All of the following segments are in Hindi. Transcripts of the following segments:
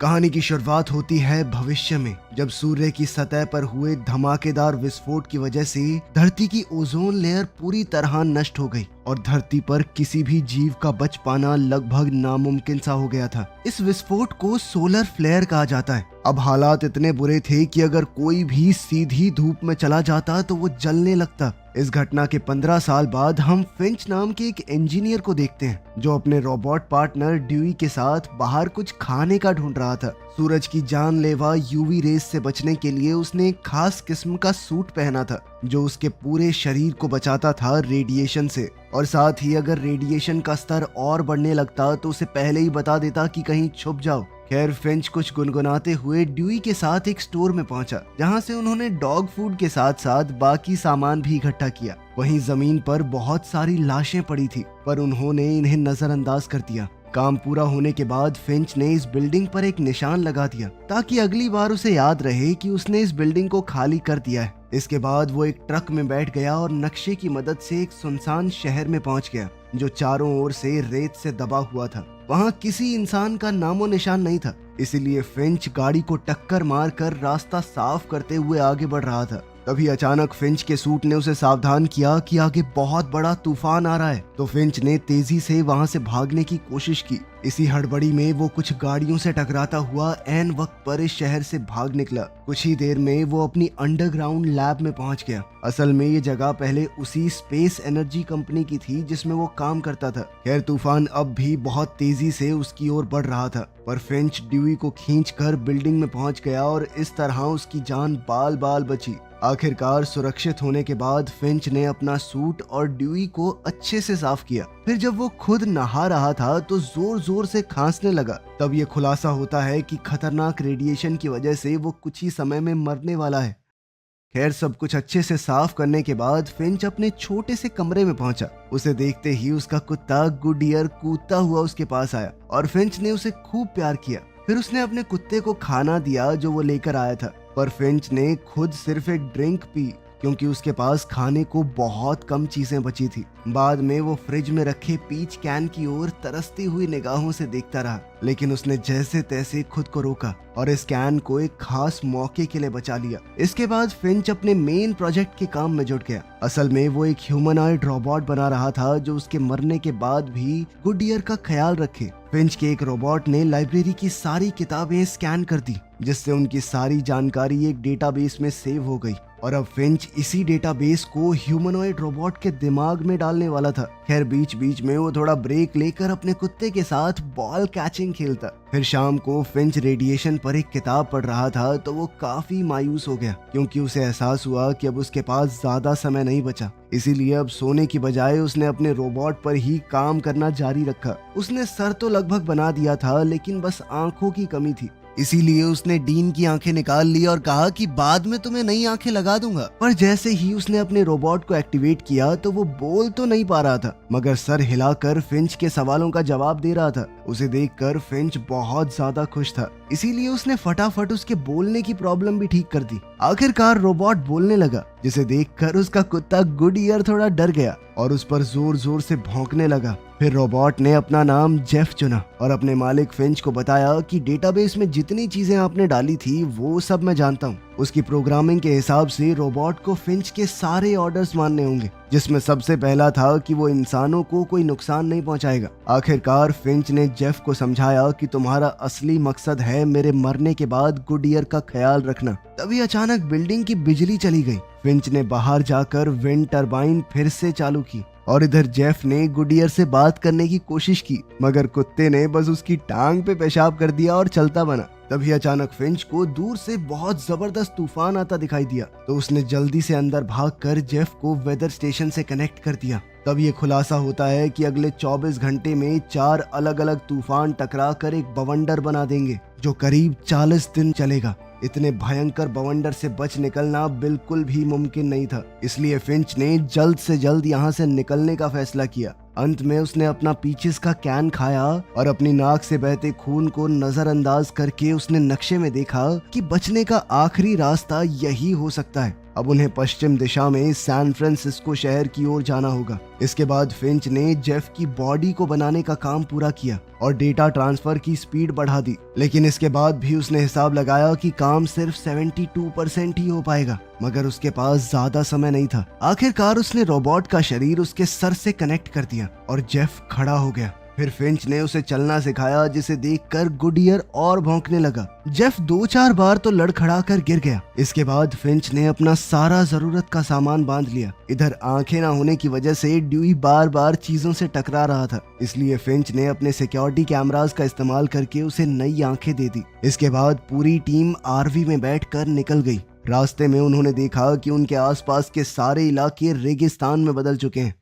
कहानी की शुरुआत होती है भविष्य में, जब सूर्य की सतह पर हुए धमाकेदार विस्फोट की वजह से धरती की ओजोन लेयर पूरी तरह नष्ट हो गई और धरती पर किसी भी जीव का बच पाना लगभग नामुमकिन सा हो गया था। इस विस्फोट को सोलर फ्लेयर कहा जाता है। अब हालात इतने बुरे थे कि अगर कोई भी सीधी धूप में चला जाता तो वो जलने लगता। इस घटना के 15 साल बाद हम फिंच नाम के एक इंजीनियर को देखते हैं जो अपने रोबोट पार्टनर ड्यूई के साथ बाहर कुछ खाने का ढूंढ रहा था। सूरज की जानलेवा यूवी रेस से बचने के लिए उसने एक खास किस्म का सूट पहना था जो उसके पूरे शरीर को बचाता था रेडिएशन से, और साथ ही अगर रेडिएशन का स्तर और बढ़ने लगता तो उसे पहले ही बता देता कि कहीं छुप जाओ। खैर, फिंच कुछ गुनगुनाते हुए ड्यूई के साथ एक स्टोर में पहुंचा जहां से उन्होंने डॉग फूड के साथ साथ बाकी सामान भी इकट्ठा किया। वहीं जमीन पर बहुत सारी लाशें पड़ी थी पर उन्होंने इन्हें नजरअंदाज कर दिया। काम पूरा होने के बाद फिंच ने इस बिल्डिंग पर एक निशान लगा दिया ताकि अगली बार उसे याद रहे कि उसने इस बिल्डिंग को खाली कर दिया है। इसके बाद वो एक ट्रक में बैठ गया और नक्शे की मदद से एक सुनसान शहर में पहुंच गया जो चारों ओर से रेत से दबा हुआ था। वहां किसी इंसान का नामो निशान नहीं था, इसीलिए फिंच गाड़ी को टक्कर मारकर रास्ता साफ करते हुए आगे बढ़ रहा था। तभी अचानक फिंच के सूट ने उसे सावधान किया कि आगे बहुत बड़ा तूफान आ रहा है, तो फिंच ने तेजी से वहां से भागने की कोशिश की। इसी हड़बड़ी में वो कुछ गाड़ियों से टकराता हुआ ऐन वक्त पर इस शहर से भाग निकला। कुछ ही देर में वो अपनी अंडरग्राउंड लैब में पहुंच गया। असल में ये जगह पहले उसी स्पेस एनर्जी कंपनी की थी जिसमें वो काम करता था। खैर, तूफान अब भी बहुत तेजी से उसकी ओर बढ़ रहा था पर फिंच ड्यूई को खींचकर बिल्डिंग में पहुंच गया और इस तरह उसकी जान बाल बाल बची। आखिरकार सुरक्षित होने के बाद फिंच ने अपना सूट और ड्यूई को अच्छे से साफ किया। फिर जब वो खुद नहा रहा था तो जोर जोर से खांसने लगा। तब ये खुलासा होता है कि खतरनाक रेडिएशन की वजह से वो कुछ ही समय में मरने वाला है। खैर, सब कुछ अच्छे से साफ करने के बाद फिंच अपने छोटे से कमरे में पहुंचा। उसे देखते ही उसका कुत्ता गुडियर कूदता हुआ उसके पास आया और फिंच ने उसे खूब प्यार किया। फिर उसने अपने कुत्ते को खाना दिया जो वो लेकर आया था, पर फिंच ने खुद सिर्फ एक ड्रिंक पी क्योंकि उसके पास खाने को बहुत कम चीजें बची थी। बाद में वो फ्रिज में रखे पीच कैन की ओर तरसती हुई निगाहों से देखता रहा, लेकिन उसने जैसे तैसे खुद को रोका और इस कैन को एक खास मौके के लिए बचा लिया। इसके बाद फिंच अपने मेन प्रोजेक्ट के काम में जुट गया। असल में वो एक ह्यूमनॉइड रोबोट बना रहा था जो उसके मरने के बाद भी गुडियर का ख्याल रखे। फिंच के एक रोबोट ने लाइब्रेरी की सारी किताबें स्कैन कर दी जिससे उनकी सारी जानकारी एक डेटाबेस में सेव हो गई और अब फिंच इसी डेटाबेस को ह्यूमनॉइड रोबोट के दिमाग में डालने वाला था। खैर, बीच बीच में वो थोड़ा ब्रेक लेकर अपने कुत्ते के साथ बॉल कैचिंग खेलता। फिर शाम को फिंच रेडिएशन पर एक किताब पढ़ रहा था तो वो काफी मायूस हो गया क्योंकि उसे एहसास हुआ कि अब उसके पास ज्यादा समय नहीं बचा। इसीलिए अब सोने की बजाय उसने अपने रोबोट पर ही काम करना जारी रखा। उसने सर तो लगभग बना दिया था लेकिन बस आंखों की कमी थी, इसीलिए उसने डीन की आंखें निकाल ली और कहा कि बाद में तुम्हें नई आंखें लगा दूंगा। पर जैसे ही उसने अपने रोबोट को एक्टिवेट किया तो वो बोल तो नहीं पा रहा था मगर सर हिलाकर फिंच के सवालों का जवाब दे रहा था। उसे देखकर फिंच बहुत ज्यादा खुश था, इसीलिए उसने फटाफट उसके बोलने की प्रॉब्लम भी ठीक कर दी। आखिरकार रोबोट बोलने लगा जिसे देखकर उसका कुत्ता गुडियर थोड़ा डर गया और उस पर जोर जोर से भौंकने लगा। फिर रोबोट ने अपना नाम जेफ चुना और अपने मालिक फिंच को बताया कि डेटाबेस में जितनी चीजें आपने डाली थी वो सब मैं जानता हूँ। उसकी प्रोग्रामिंग के हिसाब से रोबोट को फिंच के सारे ऑर्डर्स मानने होंगे, जिसमें सबसे पहला था कि वो इंसानों को कोई नुकसान नहीं पहुंचाएगा। आखिरकार फिंच ने जेफ को समझाया कि तुम्हारा असली मकसद है मेरे मरने के बाद गुडियर का ख्याल रखना। तभी अचानक बिल्डिंग की बिजली चली गई। फिंच ने बाहर जाकर विंड टरबाइन फिर से चालू की और इधर जेफ ने गुडियर से बात करने की कोशिश की मगर कुत्ते ने बस उसकी टांग पे पेशाब कर दिया और चलता बना। तभी अचानक फिंच को दूर से बहुत जबरदस्त तूफान आता दिखाई दिया तो उसने जल्दी से अंदर भागकर जेफ को वेदर स्टेशन से कनेक्ट कर दिया। तब ये खुलासा होता है कि अगले 24 घंटे में 4 अलग अलग तूफान टकरा कर एक बवंडर बना देंगे जो करीब 40 दिन चलेगा। इतने भयंकर बवंडर से बच निकलना बिल्कुल भी मुमकिन नहीं था, इसलिए फिंच ने जल्द से जल्द यहाँ से निकलने का फैसला किया। अंत में उसने अपना पीचिस का कैन खाया और अपनी नाक से बहते खून को नजरअंदाज करके उसने नक्शे में देखा कि बचने का आखिरी रास्ता यही हो सकता है। अब उन्हें पश्चिम दिशा में सैन फ्रांसिस्को शहर की ओर जाना होगा। इसके बाद फिंच ने जेफ की बॉडी को बनाने का काम पूरा किया और डेटा ट्रांसफर की स्पीड बढ़ा दी, लेकिन इसके बाद भी उसने हिसाब लगाया कि काम सिर्फ 72% ही हो पाएगा, मगर उसके पास ज्यादा समय नहीं था। आखिरकार उसने रोबोट का शरीर उसके सर से कनेक्ट कर दिया और जेफ खड़ा हो गया। फिर फिंच ने उसे चलना सिखाया, जिसे देखकर गुडियर और भौंकने लगा। जेफ 2-4 बार तो लड़खड़ा कर गिर गया। इसके बाद फिंच ने अपना सारा जरूरत का सामान बांध लिया। इधर आंखें ना होने की वजह से ड्यूई बार बार चीजों से टकरा रहा था, इसलिए फिंच ने अपने सिक्योरिटी कैमरास का इस्तेमाल करके उसे नई आंखें दे दी। इसके बाद पूरी टीम आरवी में बैठकर निकल गई। रास्ते में उन्होंने देखा कि उनके आसपास के सारे इलाके रेगिस्तान में बदल चुके हैं।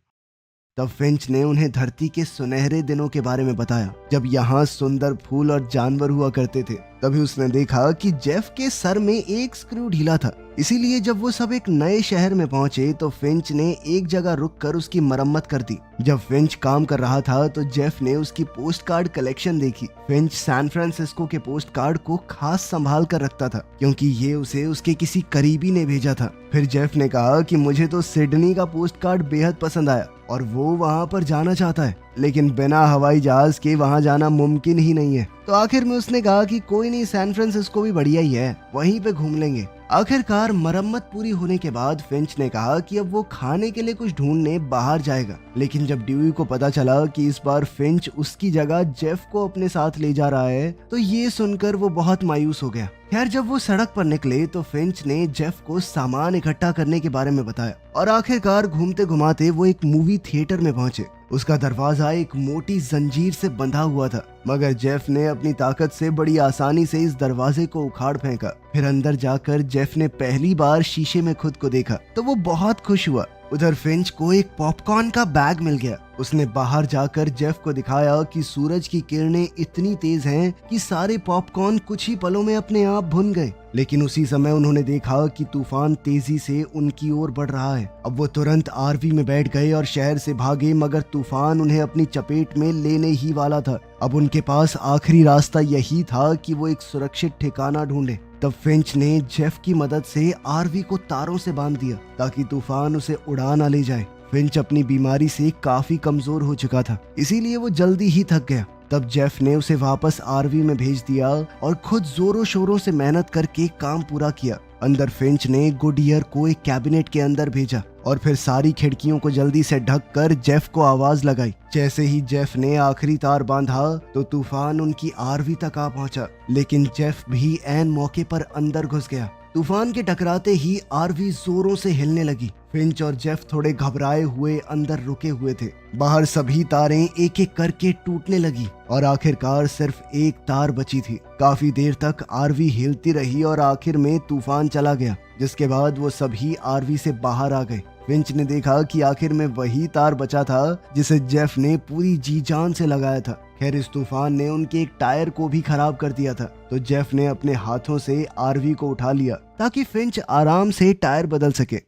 तब फिंच ने उन्हें धरती के सुनहरे दिनों के बारे में बताया, जब यहाँ सुंदर फूल और जानवर हुआ करते थे। तभी उसने देखा कि जेफ के सर में एक स्क्रू ढीला था, इसीलिए जब वो सब एक नए शहर में पहुंचे तो फिंच ने एक जगह रुककर उसकी मरम्मत कर दी। जब फिंच काम कर रहा था तो जेफ ने उसकी पोस्ट कार्ड कलेक्शन देखी। फिंच सैन फ्रांसिस्को के पोस्ट कार्ड को खास संभाल कर रखता था, क्योंकि ये उसे उसके किसी करीबी ने भेजा था। फिर जेफ ने कहा कि मुझे तो सिडनी का पोस्ट कार्ड बेहद पसंद आया और वो वहाँ पर जाना चाहता है, लेकिन बिना हवाई जहाज के वहाँ जाना मुमकिन ही नहीं है। तो आखिर में उसने कहा कि कोई नहीं, सैन फ्रांसिस्को भी बढ़िया ही है, वहीं पे घूम लेंगे। आखिरकार मरम्मत पूरी होने के बाद फिंच ने कहा कि अब वो खाने के लिए कुछ ढूंढने बाहर जाएगा, लेकिन जब ड्यूई को पता चला कि इस बार फिंच उसकी जगह जेफ को अपने साथ ले जा रहा है तो ये सुनकर वो बहुत मायूस हो गया। खैर, जब वो सड़क पर निकले तो फिंच ने जेफ को सामान इकट्ठा करने के बारे में बताया और आखिरकार घूमते घुमाते वो एक मूवी थिएटर में पहुंचे। उसका दरवाजा एक मोटी जंजीर से बंधा हुआ था, मगर जेफ ने अपनी ताकत से बड़ी आसानी से इस दरवाजे को उखाड़ फेंका। फिर अंदर जाकर जेफ ने पहली बार शीशे में खुद को देखा तो वो बहुत खुश हुआ। उधर फिंच को एक पॉपकॉर्न का बैग मिल गया। उसने बाहर जाकर जेफ को दिखाया कि सूरज की किरणें इतनी तेज हैं कि सारे पॉपकॉर्न कुछ ही पलों में अपने आप भुन गए। लेकिन उसी समय उन्होंने देखा कि तूफान तेजी से उनकी ओर बढ़ रहा है। अब वो तुरंत आरवी में बैठ गए और शहर से भागे, मगर तूफान उन्हें अपनी चपेट में लेने ही वाला था। अब उनके पास आखिरी रास्ता यही था कि वो एक सुरक्षित ठिकाना ढूंढे। तब फिंच ने जेफ की मदद से आरवी को तारों से बांध दिया ताकि तूफान उसे उड़ा ना ले जाए। फिंच अपनी बीमारी से काफी कमजोर हो चुका था, इसीलिए वो जल्दी ही थक गया। तब जेफ ने उसे वापस आरवी में भेज दिया और खुद जोरों शोरों से मेहनत करके काम पूरा किया। अंदर फिंच ने गुडियर को एक कैबिनेट के अंदर भेजा और फिर सारी खिड़कियों को जल्दी से ढककर जेफ को आवाज लगाई। जैसे ही जेफ ने आखिरी तार बांधा तो तूफान उनकी आरवी तक आ पहुंचा, लेकिन जेफ भी ऐन मौके पर अंदर घुस गया। तूफान के टकराते ही आरवी जोरों से हिलने लगी। फिंच और जेफ थोड़े घबराए हुए अंदर रुके हुए थे। बाहर सभी तारें एक एक करके टूटने लगी और आखिरकार सिर्फ एक तार बची थी। काफी देर तक आरवी हिलती रही और आखिर में तूफान चला गया, जिसके बाद वो सभी आरवी से बाहर आ गए। फिंच ने देखा कि आखिर में वही तार बचा था जिसे जेफ ने पूरी जी जान से लगाया था। खैर, इस तूफान ने उनके एक टायर को भी खराब कर दिया था, तो जेफ ने अपने हाथों से आरवी को उठा लिया ताकि फिंच आराम से टायर बदल सके।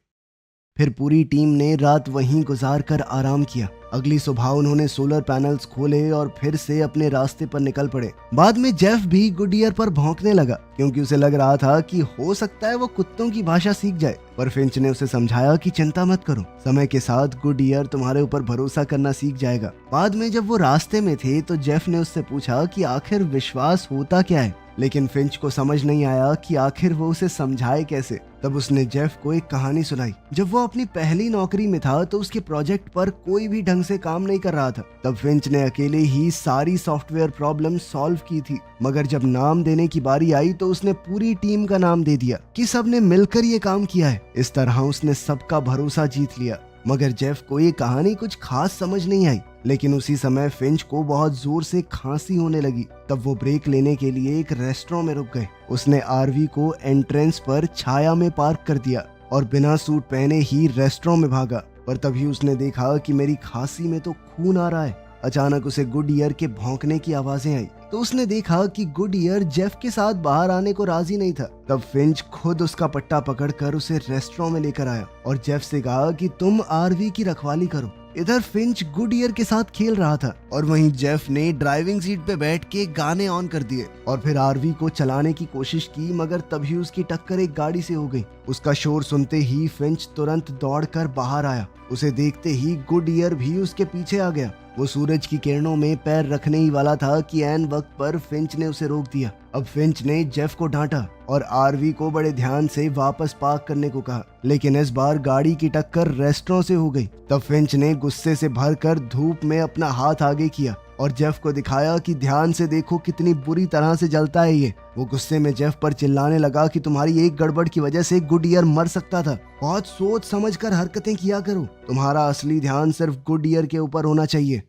फिर पूरी टीम ने रात वहीं गुजार कर आराम किया। अगली सुबह उन्होंने सोलर पैनल्स खोले और फिर से अपने रास्ते पर निकल पड़े। बाद में जेफ भी गुडियर पर भौंकने लगा, क्योंकि उसे लग रहा था कि हो सकता है वो कुत्तों की भाषा सीख जाए। पर फिंच ने उसे समझाया कि चिंता मत करो, समय के साथ गुडियर तुम्हारे ऊपर भरोसा करना सीख जाएगा। बाद में जब वो रास्ते में थे तो जेफ ने उससे पूछा कि आखिर विश्वास होता क्या है, लेकिन फिंच को समझ नहीं आया कि आखिर वो उसे समझाए कैसे। तब उसने जेफ को एक कहानी सुनाई। जब वो अपनी पहली नौकरी में था तो उसके प्रोजेक्ट पर कोई भी ढंग से काम नहीं कर रहा था। तब फिंच ने अकेले ही सारी सॉफ्टवेयर प्रॉब्लम सॉल्व की थी, मगर जब नाम देने की बारी आई तो उसने पूरी टीम का नाम दे दिया कि सबने मिलकर ये काम किया है। इस तरह उसने सबका भरोसा जीत लिया। मगर जेफ को ये कहानी कुछ खास समझ नहीं आई। लेकिन उसी समय फिंच को बहुत जोर से खांसी होने लगी। तब वो ब्रेक लेने के लिए एक रेस्टोरेंट में रुक गए। उसने आरवी को एंट्रेंस पर छाया में पार्क कर दिया और बिना सूट पहने ही रेस्टोरेंट में भागा। पर तभी उसने देखा कि मेरी खांसी में तो खून आ रहा है। अचानक उसे गुडियर के भौंकने की आवाजें आई तो उसने देखा कि गुडियर जेफ के साथ बाहर आने को राजी नहीं था। तब फिंच खुद उसका पट्टा पकड़कर उसे रेस्टोरेंट में लेकर आया और जेफ से कहा कि तुम आरवी की रखवाली करो। इधर फिंच गुडईयर के साथ खेल रहा था और वहीं जेफ ने ड्राइविंग सीट पे बैठ के गाने ऑन कर दिए और फिर आरवी को चलाने की कोशिश की, मगर तभी उसकी टक्कर एक गाड़ी से हो गई। उसका शोर सुनते ही फिंच तुरंत दौड़कर बाहर आया। उसे देखते ही गुडईयर भी उसके पीछे आ गया। वो सूरज की किरणों में पैर रखने ही वाला था कि ऐन वक्त पर फिंच ने उसे रोक दिया। अब फिंच ने जेफ को डांटा और आरवी को बड़े ध्यान से वापस पार्क करने को कहा, लेकिन इस बार गाड़ी की टक्कर रेस्टोरेंट से हो गई। तब फिंच ने गुस्से से भरकर धूप में अपना हाथ आगे किया और जेफ को दिखाया कि ध्यान से देखो कितनी बुरी तरह से जलता है ये। वो गुस्से में जेफ पर चिल्लाने लगा कि तुम्हारी एक गड़बड़ की वजह से गुडईयर मर सकता था। बहुत सोच समझकर हरकतें किया करो, तुम्हारा असली ध्यान सिर्फ गुडईयर के ऊपर होना चाहिए।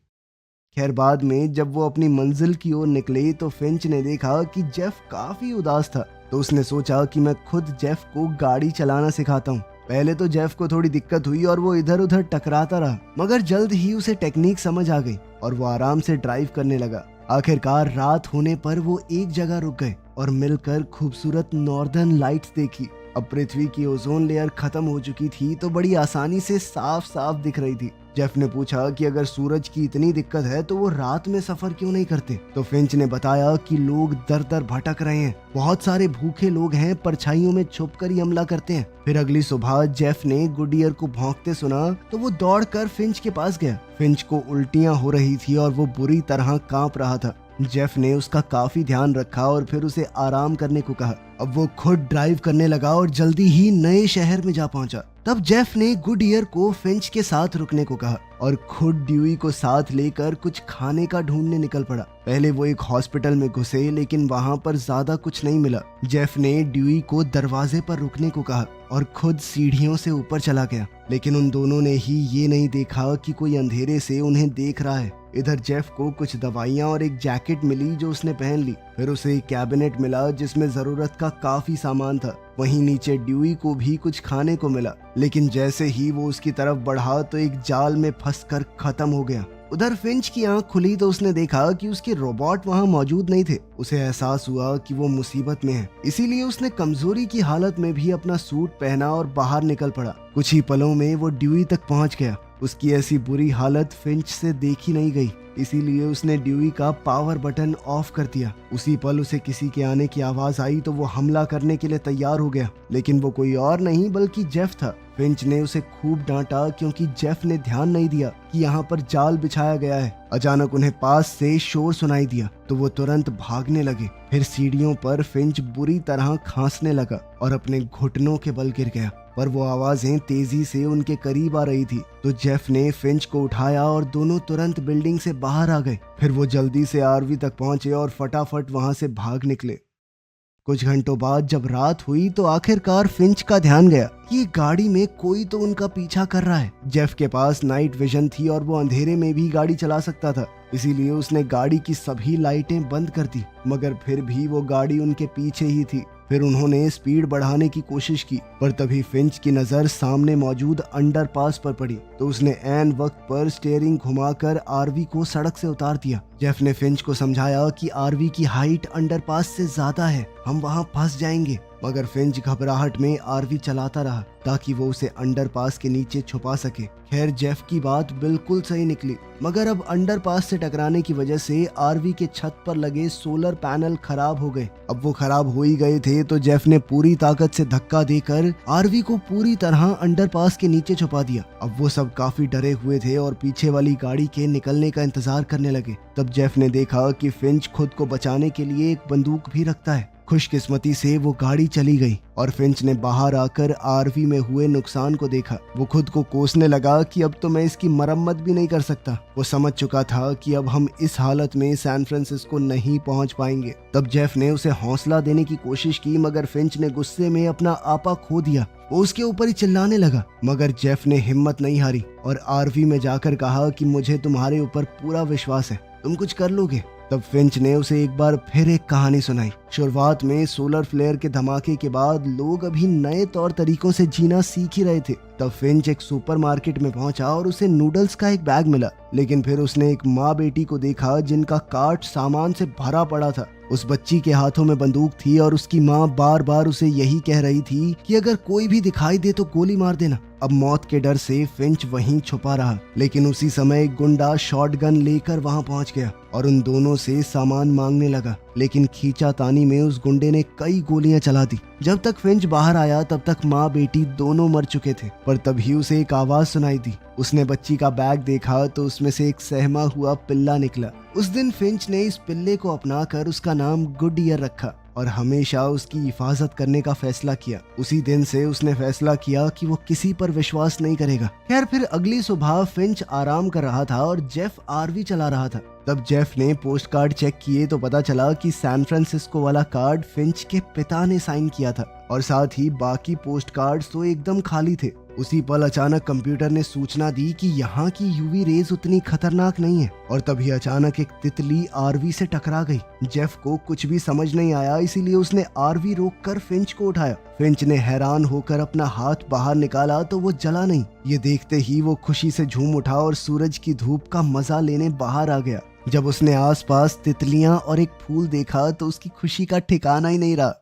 खैर बाद में जब वो अपनी मंजिल की ओर निकले तो फिंच ने देखा कि जेफ काफी उदास था। तो उसने सोचा कि मैं खुद जेफ को गाड़ी चलाना सिखाता हूँ। पहले तो जेफ को थोड़ी दिक्कत हुई और वो इधर उधर टकराता रहा, मगर जल्द ही उसे टेक्निक समझ आ गई और वो आराम से ड्राइव करने लगा। आखिरकार रात होने पर वो एक जगह रुक गए और मिलकर खूबसूरत नॉर्दर्न लाइट्स देखी। अब पृथ्वी की ओजोन लेयर खत्म हो चुकी थी तो बड़ी आसानी से साफ साफ दिख रही थी। जेफ ने पूछा कि अगर सूरज की इतनी दिक्कत है तो वो रात में सफर क्यों नहीं करते। तो फिंच ने बताया कि लोग दर दर भटक रहे हैं, बहुत सारे भूखे लोग हैं, परछाइयों में छुपकर ही हमला करते हैं। फिर अगली सुबह जेफ ने गुडईयर को भौंकते सुना तो वो दौड़कर फिंच के पास गया। फिंच को उल्टियां हो रही थी और वो बुरी तरह कांप रहा था। जेफ ने उसका काफी ध्यान रखा और फिर उसे आराम करने को कहा। अब वो खुद ड्राइव करने लगा और जल्दी ही नए शहर में जा पहुंचा। तब जेफ ने गुडईयर को फिंच के साथ रुकने को कहा और खुद ड्यूई को साथ लेकर कुछ खाने का ढूंढने निकल पड़ा। पहले वो एक हॉस्पिटल में घुसे, लेकिन वहां पर ज्यादा कुछ नहीं मिला। जेफ ने ड्यूई को दरवाजे पर रुकने को कहा और खुद सीढ़ियों से ऊपर चला गया, लेकिन उन दोनों ने ही ये नहीं देखा कि कोई अंधेरे से उन्हें देख रहा है। इधर जेफ को कुछ दवाइयां और एक जैकेट मिली जो उसने पहन ली। फिर उसे एक कैबिनेट मिला जिसमें जरूरत का काफी सामान था। वहीं नीचे ड्यूई को भी कुछ खाने को मिला, लेकिन जैसे ही वो उसकी तरफ बढ़ा तो एक जाल में फंसकर खत्म हो गया। उधर फिंच की आंख खुली तो उसने देखा कि उसके रोबोट वहां मौजूद नहीं थे। उसे एहसास हुआ कि वो मुसीबत में है, इसीलिए उसने कमजोरी की हालत में भी अपना सूट पहना और बाहर निकल पड़ा। कुछ ही पलों में वो ड्यूई तक पहुंच गया। उसकी ऐसी बुरी हालत फिंच से देखी नहीं गई, इसीलिए उसने ड्यूई का पावर बटन ऑफ कर दिया। उसी पल उसे किसी के आने की आवाज आई तो वो हमला करने के लिए तैयार हो गया, लेकिन वो कोई और नहीं बल्कि जेफ था। फिंच ने उसे खूब डांटा क्योंकि जेफ ने ध्यान नहीं दिया कि यहाँ पर जाल बिछाया गया है। अचानक उन्हें पास से शोर सुनाई दिया तो वो तुरंत भागने लगे। फिर सीढ़ियों पर फिंच बुरी तरह खांसने लगा और अपने घुटनों के बल गिर गया, पर वो आवाजें तेजी से उनके करीब आ रही थी। तो जेफ ने फिंच को उठाया और दोनों तुरंत बिल्डिंग से बाहर आ गए। फिर वो जल्दी से आरवी तक पहुंचे और फटाफट वहां से भाग निकले। कुछ घंटों बाद जब रात हुई तो आखिरकार फिंच का ध्यान गया कि गाड़ी में कोई तो उनका पीछा कर रहा है। जेफ के पास नाइट विजन थी और वो अंधेरे में भी गाड़ी चला सकता था, इसीलिए उसने गाड़ी की सभी लाइटें बंद कर दी, मगर फिर भी वो गाड़ी उनके पीछे ही थी। फिर उन्होंने स्पीड बढ़ाने की कोशिश की, पर तभी फिंच की नजर सामने मौजूद अंडरपास पर पड़ी तो उसने ऐन वक्त पर स्टीयरिंग घुमाकर आरवी को सड़क से उतार दिया। जेफ ने फिंच को समझाया कि आरवी की हाइट अंडरपास से ज्यादा है, हम वहां फंस जाएंगे, मगर फिंच घबराहट में आरवी चलाता रहा ताकि वो उसे अंडरपास के नीचे छुपा सके। खैर जेफ की बात बिल्कुल सही निकली, मगर अब अंडरपास से टकराने की वजह से आरवी के छत पर लगे सोलर पैनल खराब हो गए। अब वो खराब हो ही गए थे तो जेफ ने पूरी ताकत से धक्का देकर आरवी को पूरी तरह अंडरपास के नीचे छुपा दिया। अब वो सब काफी डरे हुए थे और पीछे वाली गाड़ी के निकलने का इंतजार करने लगे। तब जेफ ने देखा कि फिंच खुद को बचाने के लिए एक बंदूक भी रखता है। खुशकिस्मती से वो गाड़ी चली गई और फिंच ने बाहर आकर आरवी में हुए नुकसान को देखा। वो खुद को कोसने लगा कि अब तो मैं इसकी मरम्मत भी नहीं कर सकता। वो समझ चुका था कि अब हम इस हालत में सैन फ्रांसिस्को नहीं पहुंच पाएंगे। तब जेफ ने उसे हौसला देने की कोशिश की, मगर फिंच ने गुस्से में अपना आपा खो दिया। वो उसके ऊपर ही चिल्लाने लगा, मगर जेफ ने हिम्मत नहीं हारी और आरवी में जाकर कहा कि मुझे तुम्हारे ऊपर पूरा विश्वास है, तुम कुछ कर लोगे। तब फिंच ने उसे एक बार फिर एक कहानी सुनाई। शुरुआत में सोलर फ्लेयर के धमाके के बाद लोग अभी नए तौर तरीकों से जीना सीख ही रहे थे। तब फिंच एक सुपरमार्केट में पहुंचा और उसे नूडल्स का एक बैग मिला, लेकिन फिर उसने एक माँ बेटी को देखा जिनका कार्ट सामान से भरा पड़ा था। उस बच्ची के हाथों में बंदूक थी और उसकी माँ बार बार उसे यही कह रही थी कि अगर कोई भी दिखाई दे तो गोली मार देना। अब मौत के डर से फिंच वहीं छुपा रहा, लेकिन उसी समय एक गुंडा शॉटगन लेकर वहां पहुंच गया और उन दोनों से सामान मांगने लगा, लेकिन खींचातानी में उस गुंडे ने कई गोलियां चला दी। जब तक फिंच बाहर आया तब तक माँ बेटी दोनों मर चुके थे, पर तभी उसे एक आवाज सुनाई दी। उसने बच्ची का बैग देखा तो उसमें से एक सहमा हुआ पिल्ला निकला। उस दिन फिंच ने इस पिल्ले को अपनाकर उसका नाम गुडईयर रखा और हमेशा उसकी हिफाजत करने का फैसला किया। उसी दिन से उसने फैसला किया कि वो किसी पर विश्वास नहीं करेगा। खैर, फिर अगली सुबह फिंच आराम कर रहा था और जेफ आरवी चला रहा था। तब जेफ ने पोस्ट कार्ड चेक किए तो पता चला कि सैन फ्रांसिस्को वाला कार्ड फिंच के पिता ने साइन किया था और साथ ही बाकी पोस्ट कार्ड्स तो एकदम खाली थे। उसी पल अचानक कंप्यूटर ने सूचना दी कि यहाँ की यूवी रेज उतनी खतरनाक नहीं है और तभी अचानक एक तितली आरवी से टकरा गई। जेफ को कुछ भी समझ नहीं आया, इसीलिए उसने आरवी रोककर फिंच को उठाया। फिंच ने हैरान होकर अपना हाथ बाहर निकाला तो वो जला नहीं। ये देखते ही वो खुशी से झूम उठा और सूरज की धूप का मजा लेने बाहर आ गया। जब उसने आसपास तितलियां और एक फूल देखा तो उसकी खुशी का ठिकाना ही नहीं रहा।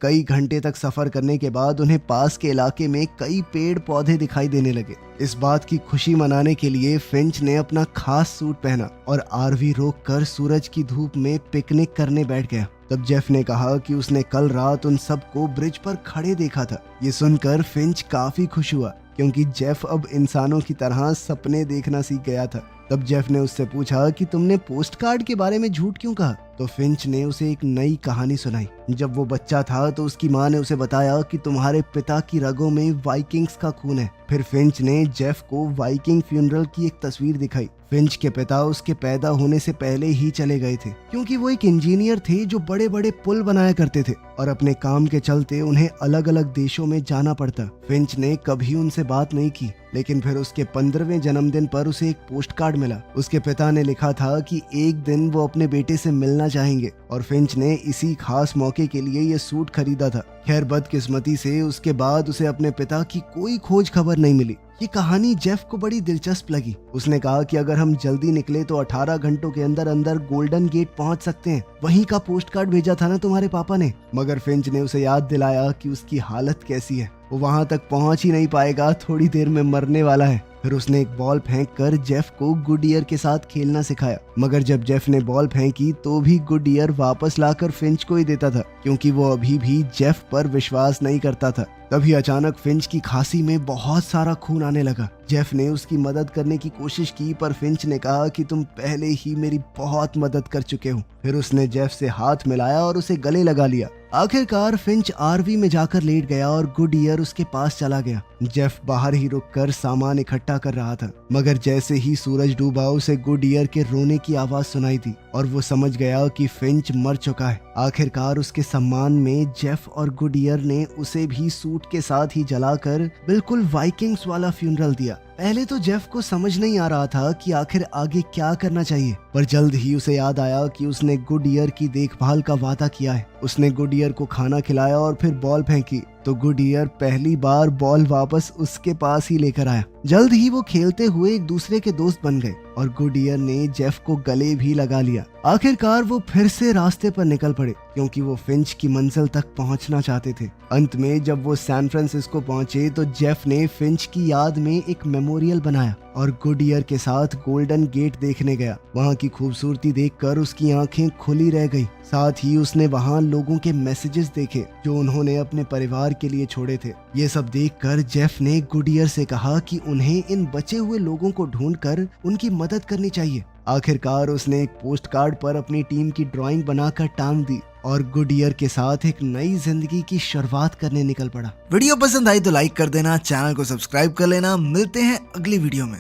कई घंटे तक सफर करने के बाद उन्हें पास के इलाके में कई पेड़ पौधे दिखाई देने लगे। इस बात की खुशी मनाने के लिए फिंच ने अपना खास सूट पहना और आरवी रोककर सूरज की धूप में पिकनिक करने बैठ गया। तब जेफ ने कहा कि उसने कल रात उन सबको ब्रिज पर खड़े देखा था। ये सुनकर फिंच काफी खुश हुआ क्योंकि जेफ अब इंसानों की तरह सपने देखना सीख गया था। तब जेफ ने उससे पूछा कि तुमने पोस्ट कार्ड के बारे में झूठ क्यों कहा? तो फिंच ने उसे एक नई कहानी सुनाई। जब वो बच्चा था तो उसकी माँ ने उसे बताया कि तुम्हारे पिता की रगों में वाइकिंग्स का खून है। फिर फिंच ने जेफ को वाइकिंग फ्यूनरल की एक तस्वीर दिखाई। फिंच के पिता उसके पैदा होने से पहले ही चले गए थे क्योंकि वो एक इंजीनियर थे जो बड़े बड़े पुल बनाया करते थे और अपने काम के चलते उन्हें अलग अलग देशों में जाना पड़ता। फिंच ने कभी उनसे बात नहीं की, लेकिन फिर उसके 15वें जन्मदिन पर उसे एक पोस्ट कार्ड मिला। उसके पिता ने लिखा था कि एक दिन वो अपने बेटे से मिलना चाहेंगे और फिंच ने इसी खास मौके के लिए ये सूट खरीदा था। खैर, बदकिस्मती से उसके बाद उसे अपने पिता की कोई खोज खबर नहीं मिली। ये कहानी जेफ को बड़ी दिलचस्प लगी। उसने कहा कि अगर हम जल्दी निकले तो 18 घंटों के अंदर अंदर गोल्डन गेट पहुंच सकते हैं। वहीं का पोस्ट कार्ड भेजा था ना तुम्हारे पापा ने। मगर फिंच ने उसे याद दिलाया कि उसकी हालत कैसी है, वो वहां तक पहुंच ही नहीं पाएगा, थोड़ी देर में मरने वाला है। फिर उसने एक बॉल फेंककर जेफ को गुडईयर के साथ खेलना सिखाया। मगर जब जेफ ने बॉल फेंकी तो भी गुडईयर वापस लाकर फिंच को ही देता था क्योंकि वो अभी भी जेफ पर विश्वास नहीं करता था। तभी अचानक फिंच की खांसी में बहुत सारा खून आने लगा। जेफ ने उसकी मदद करने की कोशिश की पर फिंच ने कहा कि तुम पहले ही मेरी बहुत मदद कर चुके हो। फिर उसने जेफ से हाथ मिलाया और उसे गले लगा लिया। आखिरकार फिंच आरवी में जाकर लेट गया और गुडईयर उसके पास चला गया। जेफ बाहर ही रुककर सामान इकट्ठा कर रहा था, मगर जैसे ही सूरज डूबा उसे गुडईयर के रोने की आवाज सुनाई दी और वो समझ गया कि फिंच मर चुका है। आखिरकार उसके सम्मान में जेफ और गुडईयर ने उसे भी सूट के साथ ही जलाकर बिल्कुल वाइकिंग्स वाला फ्यूनरल दिया। पहले तो जेफ को समझ नहीं आ रहा था कि आखिर आगे क्या करना चाहिए, पर जल्द ही उसे याद आया कि उसने गुडईयर की देखभाल का वादा किया है। उसने गुडईयर को खाना खिलाया और फिर बॉल फेंकी तो गुडईयर पहली बार बॉल वापस उसके पास ही लेकर आया। जल्द ही वो खेलते हुए एक दूसरे के दोस्त बन गए और गुडईयर ने जेफ को गले भी लगा लिया। आखिरकार वो फिर से रास्ते पर निकल पड़े क्योंकि वो फिंच की मंजिल तक पहुंचना चाहते थे। अंत में जब वो सैन फ्रांसिस्को पहुंचे तो जेफ ने फिंच की याद में एक मेमोरियल बनाया और गुडईयर के साथ गोल्डन गेट देखने गया। वहाँ की खूबसूरती देखकर उसकी आंखें खुली रह गई। साथ ही उसने वहाँ लोगों के मैसेजेस देखे जो उन्होंने अपने परिवार के लिए छोड़े थे। ये सब देखकर जेफ ने गुडईयर से कहा कि उन्हें इन बचे हुए लोगों को ढूंढकर उनकी मदद करनी चाहिए। आखिरकार उसने एक पोस्ट कार्ड पर अपनी टीम की ड्राइंग बनाकर टांग दी और गुडईयर के साथ एक नई जिंदगी की शुरुआत करने निकल पड़ा। वीडियो पसंद आई तो लाइक कर देना, चैनल को सब्सक्राइब कर लेना। मिलते हैं अगली वीडियो में।